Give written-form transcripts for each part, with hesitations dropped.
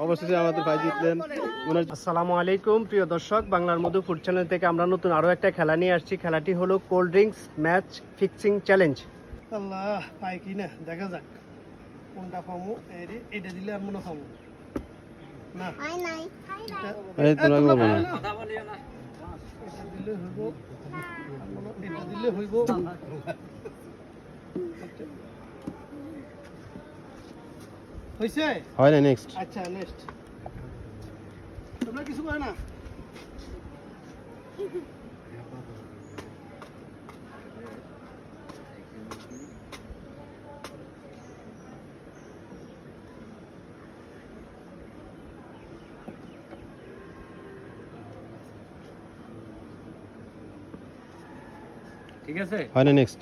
অবশেষে আমাদের ভাই জিতলেন। আসসালামু আলাইকুম প্রিয় দর্শক, বাংলার মধু ফুড চ্যানেল থেকে আমরা নতুন আরো একটা খেলা নিয়ে আসছি। খেলাটি হলো cold drinks match fixing challenge. Allah পাই কি না দেখা যাক কোনটা পামু। এইটা দিলে আর মনে পামু না। এই তোমরা বলো না, কথা বলিও না। এটা দিলে হইব, এটা দিলে হইব। হইছে? হয় না, নেক্সট। আচ্ছা নেক্সট। তোমরা কিছু করে না। ঠিক আছে, হয় না, নেক্সট।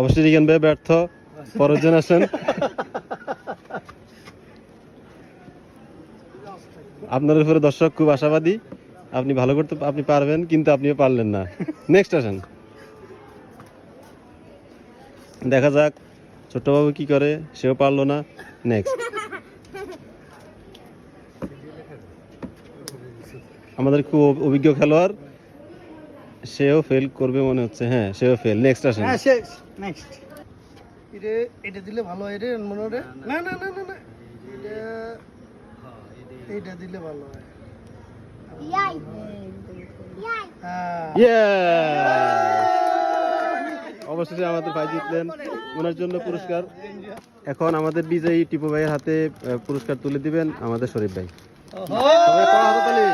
অবশ্যই রিগান ভাই ব্যর্থ, পরজন আসেন। আপনার উপরে দর্শক খুব আশাবাদী, আপনি ভালো করতে আপনি পারবেন, কিন্তু আপনিও পারলেন না। নেক্সট আসেন, দেখা যাক ছোট্টবাবু কি করে, সেও পারলো না। নেক্সট। আমাদের খুব অভিজ্ঞ খেলোয়াড়, সেও ফেল করবে মনে হচ্ছে। হ্যাঁ, সেও ফেল। নেক্সট আসেন। হ্যাঁ শেষ, নেক্সট। এটা দিলে ভালো হয় রে মনে রে। না না না না না, এইটা দিলে ভালো হয়। অবশেষে আমাদের ভাই জিতলেন, ওনার জন্য পুরস্কার। এখন আমাদের বিজয়ী টিপু ভাইয়ের হাতে পুরস্কার তুলে দিবেন আমাদের শরীফ ভাই। সবাই করো হাততালি।